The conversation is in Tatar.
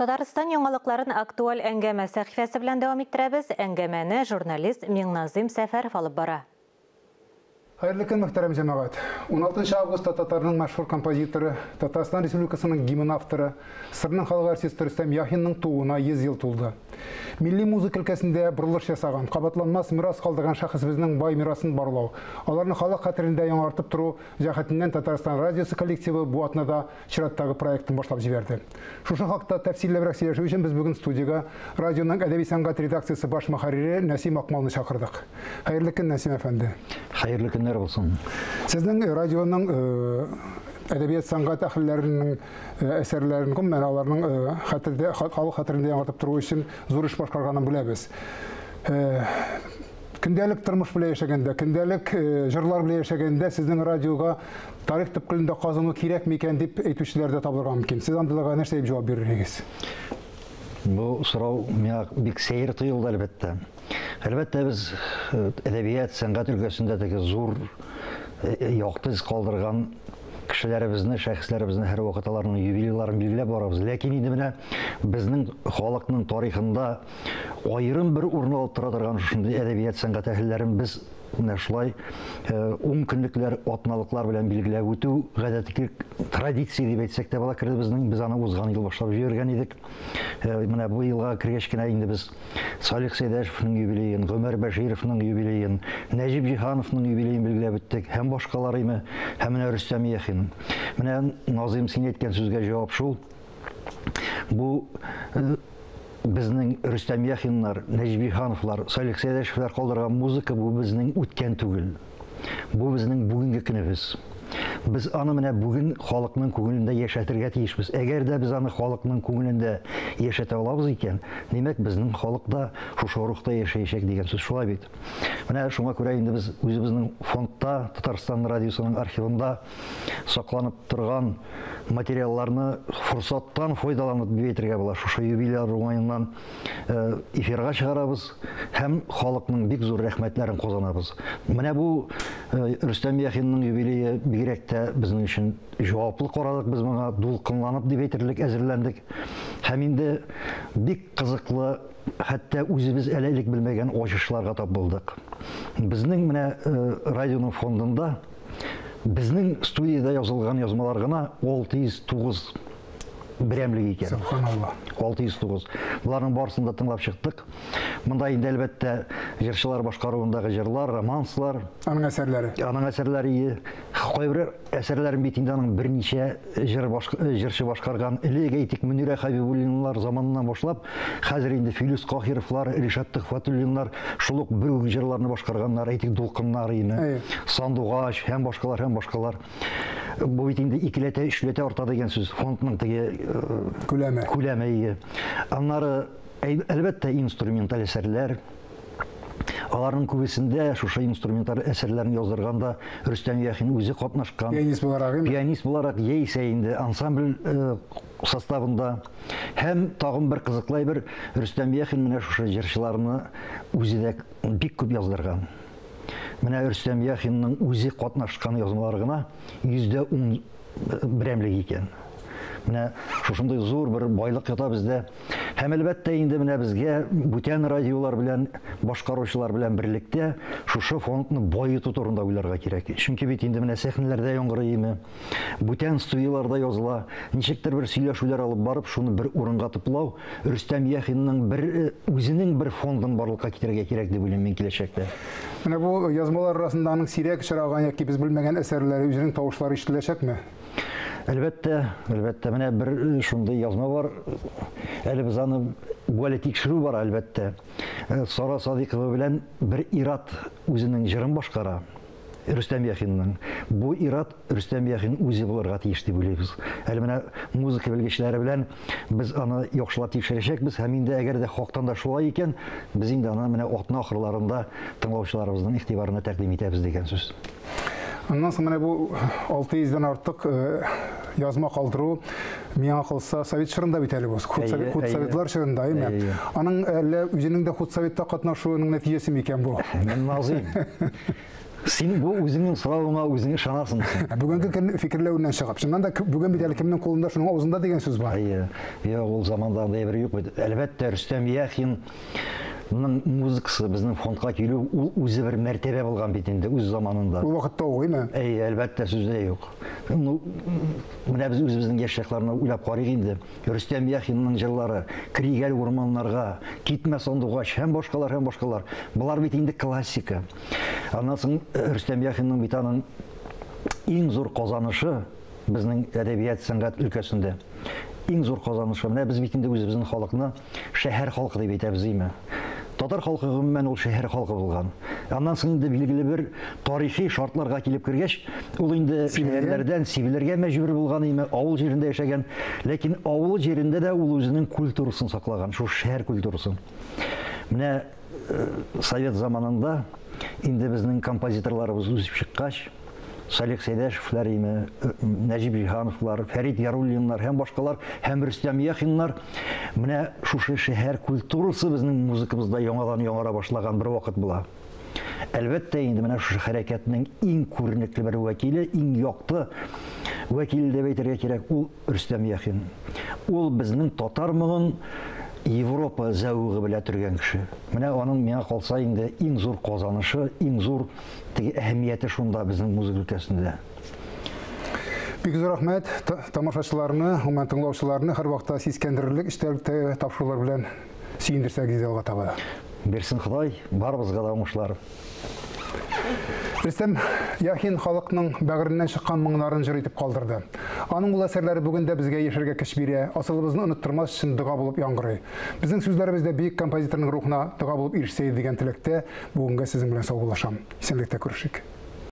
Татарстан яңалыкларын актуаль әңгәмә сәхифәсе белән дәвам иттерәбез. Әңгәмәне журналист Миңназым Сәфәров алып бара. Hayırlı gün muhterem cemaat. 16 августта Татарның мәшһүр композиторы, Татарстан Республикасының гимн авторы, Сырның халық артисты Рөстәм Яхинның тууына 100 ел тулды. Милли музыка өлкәсендә бурылыш ясаган, кабатланмас мирас калдырган шәхес безнең бай мирасын барлау, аларны халык хәтерендә яңартып туру җәһәтеннән Татарстан радиосы коллективы бу атнада чираттагы проектын башлап җибәрде. Шушы хакта тәфсилләбрәк сөйләшү өчен без бүген студиягә радионың әдәби сәнгать редакциясе баш мөхәррире Нәсим Акмалны чакырдык. Хәерле көн, Нәсим әфәнде. Хәерле көннәр булсын. Сезнең радионың әдәбият сәнгать әһелләренең әсәрләрен күмән аларның хәтердә халык хәтерендә яңартып тору өчен зур эш башкарганын беләбез. Көндәлек тормыш белән яшәгәндә, көндәлек җырлар белән яшәгәндә сезнең радиога тарих төпкелендә казыну кирәкме икән дип әйтүчеләр дә табылырга мөмкин. Сез андыйларга нәрсә дип җавап бирергез? Бу сорау миңа бик сәер тоелды әлбәттә. Әлбәттә без әдәбият сәнгать өлкәсендә зур яктыз калдырган кешеләребезне, шәхесләребезне һәр вакыт аларның юбилейларын билгеләп барабыз. Ләкин инде менә безнең халыкның тарихында аерым бер урын алып тора торган шундый әдәбият сәнгать әһелләрен без менә шулай көнлекләр, атналыклар белән билгеләп үтү гадәти традиция дип әйтсәк тә була. Без аны узган ел башлап җибәргән идек. Менә бу елга кергәч кенә инде без Салих Сәйдәшевнең юбилеен, Гомәр Бәшировның юбилеен, Нәҗип Җиһановның юбилеен билгеләп үттек, һәм башкалары һәм менә Рөстәм Яхин. Менә Назым син әйткән сүзгә җавап шул. Бу безнең Рөстәм Яхиннар, Нәҗип Җиһановлар, Салих Сәйдәшевләр калдырган музыка бу безнең үткән түгел. Бу безнең бүгенге көнебез. Без аны менә бүген халыкның күңелендә яшәтергә тиешбез. Әгәр дә без аны халыкның күңелендә яшәтә алабыз икән, димәк безнең халык да шушы рухта яшәячәк дигән сүз шулай бит. Менә шуңа күрә инде без үзебезнең фондта, Татарстан радиосының архивында сакланып торган материалларны форсаттан файдаланып дип әйтергә була. Шушы юбилей уңаеннан эфирга чыгарабыз һәм халыкның бик зур рәхмәтләрен казанабыз. Менә бу Рөстәм Яхинның юбилее бигрәк тә безнең өчен җаваплы карадык, без моңа дулкынланып дип әйтерлек әзерләндек. Һәм инде бик кызыклы, хәтта үзебез әлелек белмәгән ачышларга тап булдык. Безнең менә радионың фондында безнең студияда язылган язмалар гына 609 берәмлек икән. Субханалла. 609. Буларның барысын да тыңлап чыктык. Монда инде әлбәттә җырчылар башкаруындагы җырлар, романслар, аның әсәрләре. Аның әсәрләре, кайбер әсәрләрен бит инде аның берничә җырчы башкарган. Элек әйтик Мөнирә Хәбибуллинлар заманыннан башлап, хәзер инде Филүс Кахировлар, Ришат Төхфәтуллинлар шул ук бер җырларны башкарганнар, әйтик Дулкыннар ине, Сандугач һәм башкалар. Бу бит инде 2-ләтә, 3-ләтә арта дигән сүз. Фондның теге күләме. Аннары әлбәттә инструменталь әсәрләр. Аларның күбесендә шушы инструменталь әсәрләрне яздырганда Рөстәм Яхин үзе катнашкан. Пианист буларак яисә инде ансамбль составында. Һәм тагын бер кызыклы бер Рөстәм Яхин менә шушы җырчыларны үзе дә бик күп яздырган. Менә Рөстәм Яхинның үзе катнашкан язмалары гына 110 берәмлек икән. Менә шушындай зур бер байлык ята бездә. Һәм әлбәттә инде менә безгә бүтән радиолар белән, башкаручылар белән берлектә шушы фондны байыту турында уйларга кирәк. Чөнки бит инде менә сәхнәләрдә яңгырыймы, бүтән студияларда языла, ничектер бер сөйләшүләр алып барып, шуны бер урынга туплау, Рөстәм Яхинның үзенең бер фондын барлыкка китергә кирәк дип уйлыйм мин киләчәктә. Менә бу язмалар арасында аның сирәк очраган яки без белмәгән әсәрләре, үзенең тавышлары ишетеләчәкме? Әлбәттә, менә бер шундый язма бар. Әле без аны бу әле тикшерү бар әлбәттә. Сара Садыйкова белән бер ират үзенең җырын башкара. Рөстәм Яхинның. Бу ират Рөстәм Яхин үзе булырга тиеш дип уйлыйбыз. Әле менә музыка белгечләре белән без аны яхшылап тикшерәчәкбез һәм инде әгәр дә хактан да шулай икән, без инде аны менә атна ахырларында тыңлаучыларыбызның игътибарына тәкъдим итәбез дигән сүз. Ondan sonra bu 600'den artık yazma kaldırı miyana kılsa Sovet şırında biteli bu. Sovetler şırındayım. Anın özünün de Sovet'te katnaşığının neticesi mi iken bu? Nazım. Син бу үзеңнең сорауыңа үзең ышанасың. Бүгінгі фикерлеуінен шығып. Шыннан да бүгін бит әлі кімнің қолында шуның аузында деген сөз бар. Иә, ул замандагыдай бер юк бит. Әлбәттә Рөстәм Яхинның музыкасы безнең фондка килү ул үзе бер мәртәбә булган бит инде үз заманында. Ул вакытта угыймы? Әлбәттә сүздә юк. Ну, менә без үзебезнең яшь чакларны уйлап карыйк инде. Рөстәм Яхинның җырлары, Кригәл урманнарга, Китмә сандугач һәм башкалар. Булар бит инде классика. Аннан соң Рөстәм Яхинның бит аның иң зур казанышы безнең әдәбият сәнгать өлкәсендә. Иң зур казанышы. Менә без бит инде үзебезнең халыкны шәһәр халкы дип әйтәбез име. Татар халкы гомумән ул шәһәр халкы булган. Аннан соң инде билгеле бер тарихи шартларга килеп кергәч, ул инде шәһәрләрдән сибелергә мәҗбүр булган име, авыл җирендә яшәгән. Ләкин авыл җирендә дә ул үзенең культурасын саклаган, шул шәһәр культурасын. Менә Совет заманында инде безнең композиторларыбыз үсеп чыккач, Салих Сәйдәшевләр име, Нәҗип Җиһановлар, Фәрит Яруллиннар һәм башкалар, һәм Рөстәм Яхиннар менә шушы шәһәр культурасы безнең музыкабызда яңара башлаган бер вакыт була. Әлбәттә инде менә шушы хәрәкәтнең иң күренекле бер вәкиле, иң якты вәкиле дип әйтергә кирәк, ул Рөстәм Яхин. Ул безнең татар моңын Европа зәвыгы белә торган кеше. Менә аның миңа калса инде иң зур казанышы, иң зур әһәмияте шунда безнең музыка өлкәсендә. Бик зур рәхмәт тамашачыларны, гомумән тыңлаучыларны һәр вакытта сискәндерерлек эштәлекле тапшырулар белән сөендерсәгез алга таба. Берсен Ходай, барыбызга да уңышлар. Рөстәм Яхин халыкның бәгыреннән чыккан моңнарын җыр итеп калдырды. Аның ул әсәрләре бүген дә безгә яшәргә көч бирә, асылыбызны оныттырмас өчен дуга булып яңгырый. Безнең сүзләребез дә бөек композиторның рухына дуга булып ирешсә дигән теләктә бүгенгә сезнең белән саубуллашам. Исәнлектә күрешик.